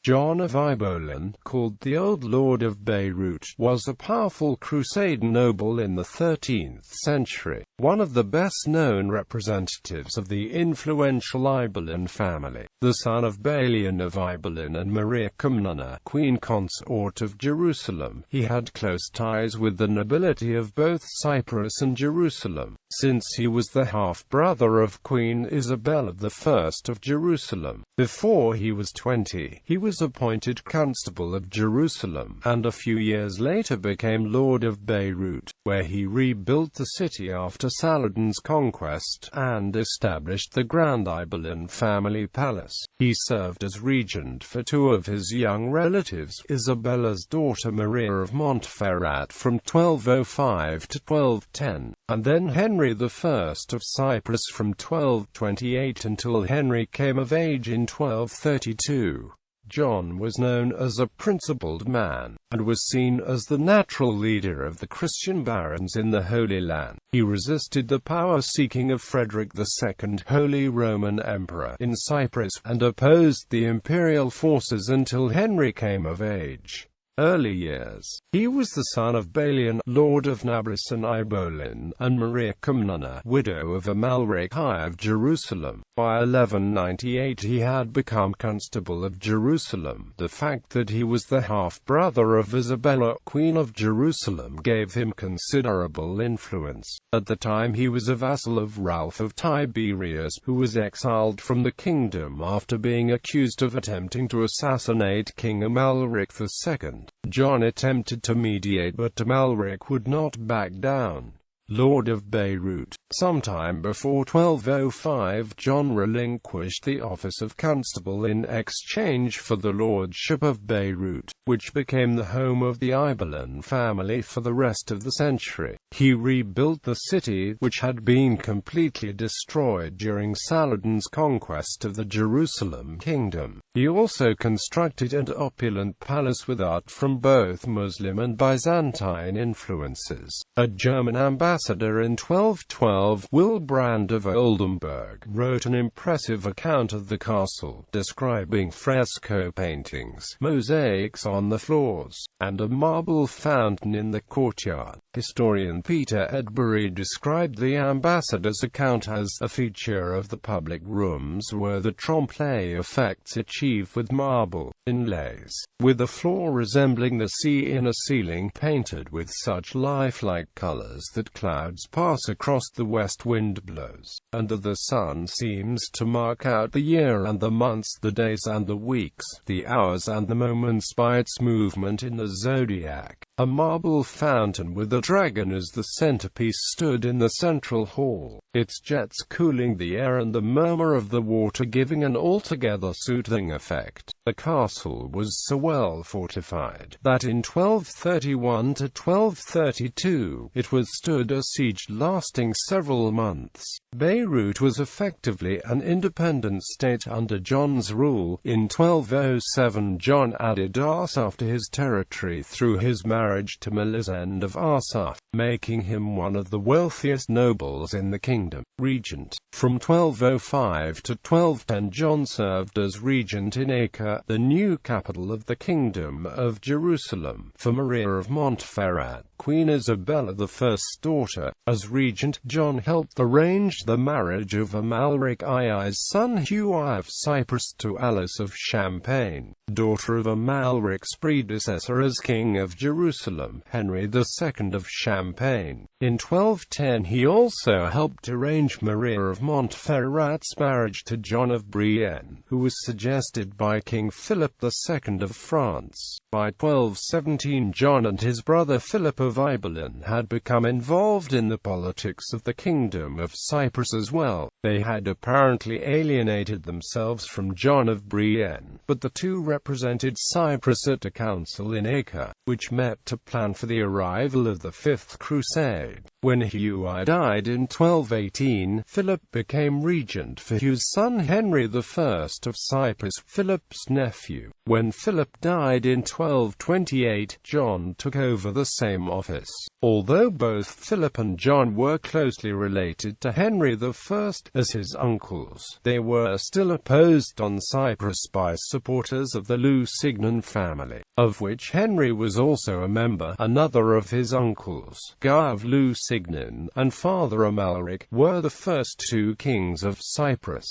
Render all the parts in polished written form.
John of Ibelin, called the Old Lord of Beirut, was a powerful crusader noble in the 13th century, one of the best-known representatives of the influential Ibelin family. The son of Balian of Ibelin and Maria Comnena, queen consort of Jerusalem, he had close ties with the nobility of both Cyprus and Jerusalem, since he was the half-brother of Queen Isabella I of Jerusalem. Before he was 20, he was appointed constable of Jerusalem, and a few years later became Lord of Beirut, where he rebuilt the city after Saladin's conquest, and established the Grand Ibelin family palace. He served as regent for two of his young relatives, Isabella's daughter Maria of Montferrat from 1205 to 1210, and then Henry I of Cyprus from 1228 until Henry came of age in 1232. John was known as a principled man, and was seen as the natural leader of the Christian barons in the Holy Land. He resisted the power-seeking of Frederick II, Holy Roman Emperor, in Cyprus, and opposed the imperial forces until Henry came of age. Early years. He was the son of Balian, Lord of Nablus and Ibelin, and Maria Comnena, widow of Henry I of Jerusalem. By 1198 he had become constable of Jerusalem. The fact that he was the half-brother of Isabella, Queen of Jerusalem, gave him considerable influence. At the time he was a vassal of Ralph of Tiberias, who was exiled from the kingdom after being accused of attempting to assassinate King Amalric II. John attempted to mediate, but Amalric would not back down. Lord of Beirut. Sometime before 1205, John relinquished the office of constable in exchange for the lordship of Beirut, which became the home of the Ibelin family for the rest of the century. He rebuilt the city, which had been completely destroyed during Saladin's conquest of the Jerusalem kingdom. He also constructed an opulent palace with art from both Muslim and Byzantine influences. A German ambassador in 1212, Wilbrand of Oldenburg, wrote an impressive account of the castle, describing fresco paintings, mosaics on the floors, and a marble fountain in the courtyard. Historian Peter Edbury described the ambassador's account as a feature of the public rooms were the trompe-l'oeil effects achieved with marble inlays, with the floor resembling the sea in a ceiling painted with such lifelike colors that clouds pass across the west wind blows, and the sun seems to mark out the year and the months, the days and the weeks, the hours and the moments by its movement in the zodiac. A marble fountain with a dragon as the centerpiece stood in the central hall, its jets cooling the air and the murmur of the water giving an altogether soothing effect. The castle was so well fortified that in 1231 to 1232, it withstood a siege lasting several months. Beirut was effectively an independent state under John's rule. In 1207 John added Arsuf to his territory through his marriage to Melisende of Arsuf, making him one of the wealthiest nobles in the kingdom. Regent. From 1205 to 1210 John served as regent in Acre, the new capital of the Kingdom of Jerusalem, for Maria of Montferrat, Queen Isabella I's daughter. As regent, John helped arrange the marriage of Amalric I's son Henry I of Cyprus to Alice of Champagne, daughter of Amalric's predecessor as King of Jerusalem, Henry II of Champagne. In 1210 he also helped arrange Maria of Montferrat's marriage to John of Brienne, who was suggested by King Philip II of France. By 1217 John and his brother Philip of Ibelin had become involved in the politics of the Kingdom of Cyprus as well. They had apparently alienated themselves from John of Brienne, but the two represented Cyprus at a council in Acre, which met to plan for the arrival of the Fifth Crusade. When Henry died in 1218, Philip became regent for his son Henry I of Cyprus, Philip's nephew. When Philip died in 1228, John took over the same office office. Although both Philip and John were closely related to Henry I as his uncles, they were still opposed on Cyprus by supporters of the Lusignan family, of which Henry was also a member. Another of his uncles, Guy of Lusignan, and Father Amalric, were the first two kings of Cyprus.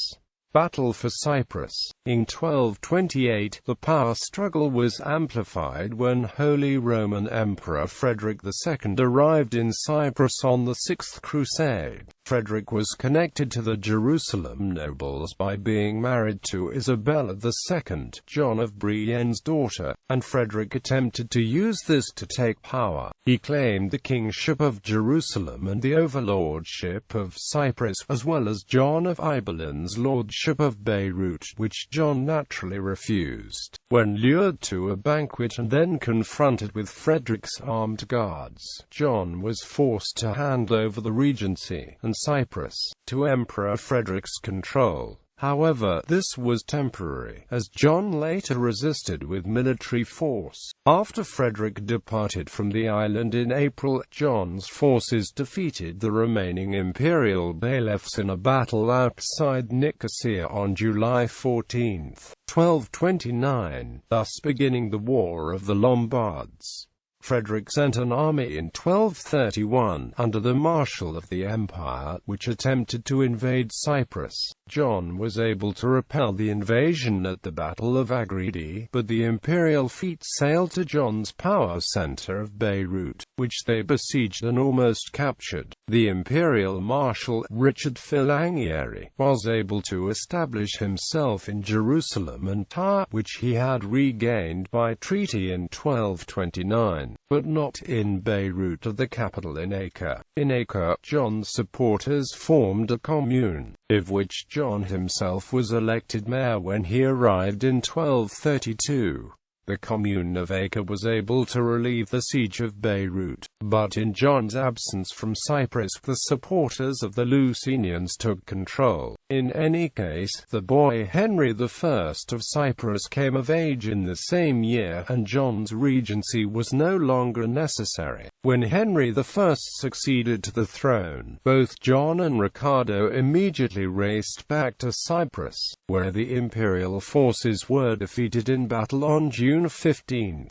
Battle for Cyprus. In 1228, the power struggle was amplified when Holy Roman Emperor Frederick II arrived in Cyprus on the Sixth Crusade. Frederick was connected to the Jerusalem nobles by being married to Isabella II, John of Brienne's daughter, and Frederick attempted to use this to take power. He claimed the kingship of Jerusalem and the overlordship of Cyprus, as well as John of Ibelin's lordship of Beirut, which John naturally refused. When lured to a banquet and then confronted with Frederick's armed guards, John was forced to hand over the regency and Cyprus to Emperor Frederick's control. However, this was temporary, as John later resisted with military force. After Frederick departed from the island in April, John's forces defeated the remaining imperial bailiffs in a battle outside Nicosia on July 14, 1229, thus beginning the War of the Lombards. Frederick sent an army in 1231, under the Marshal of the Empire, which attempted to invade Cyprus. John was able to repel the invasion at the Battle of Agredi, but the imperial fleet sailed to John's power center of Beirut, which they besieged and almost captured. The imperial marshal, Richard Filangieri, was able to establish himself in Jerusalem and Tyre, which he had regained by treaty in 1229. But not in Beirut or the capital in Acre. In Acre, John's supporters formed a commune, of which John himself was elected mayor when he arrived in 1232. The commune of Acre was able to relieve the siege of Beirut, but in John's absence from Cyprus, the supporters of the Lusinians took control. In any case, the boy Henry I of Cyprus came of age in the same year, and John's regency was no longer necessary. When Henry I succeeded to the throne, both John and Ricardo immediately raced back to Cyprus, where the imperial forces were defeated in battle on June 15.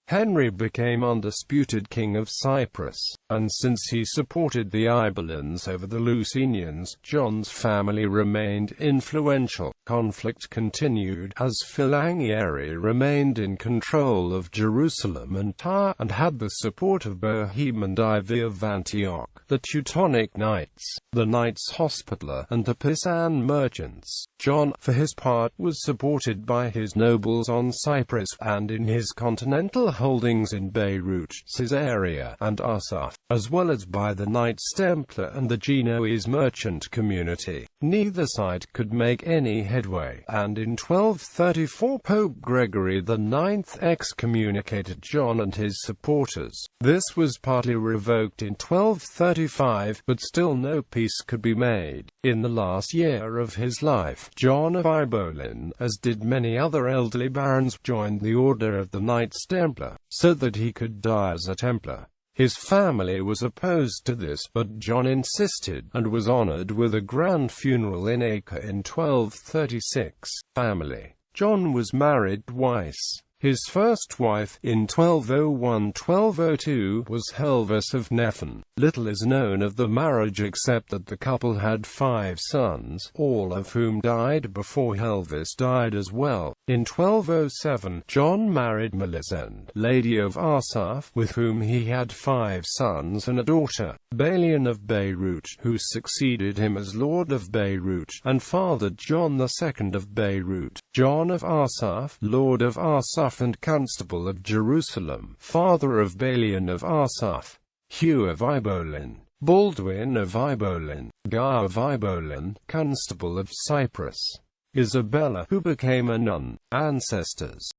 Henry became undisputed king of Cyprus, and since he supported the Ibelins over the Lusinians, John's family remained influential. Conflict continued, as Filangieri remained in control of Jerusalem and Tyre, and had the support of Bohemond IV of Antioch, the Teutonic Knights, the Knights Hospitaller, and the Pisan merchants. John, for his part, was supported by his nobles on Cyprus, and in his continental holdings in Beirut, Caesarea, and Asaf, as well as by the Knights Templar and the Genoese merchant community. Neither side could make any headway, and in 1234 Pope Gregory IX excommunicated John and his supporters. This was partly revoked in 1235, but still no peace could be made. In the last year of his life, John of Ibelin, as did many other elderly barons, joined the order of the Knights Templar, so that he could die as a Templar. His family was opposed to this, but John insisted, and was honored with a grand funeral in Acre in 1236. Family. John was married twice. His first wife, in 1201–1202, was Helvis of Nephin. Little is known of the marriage except that the couple had 5 sons, all of whom died before Helvis died as well. In 1207, John married Melisende, Lady of Asaph, with whom he had 5 sons and a daughter, Balian of Beirut, who succeeded him as Lord of Beirut, and fathered John II of Beirut. John of Asaph, Lord of Asaph and constable of Jerusalem, father of Balian of Asaph, Hugh of Ibelin, Baldwin of Ibelin, Guy of Ibelin, constable of Cyprus, Isabella, who became a nun. Ancestors.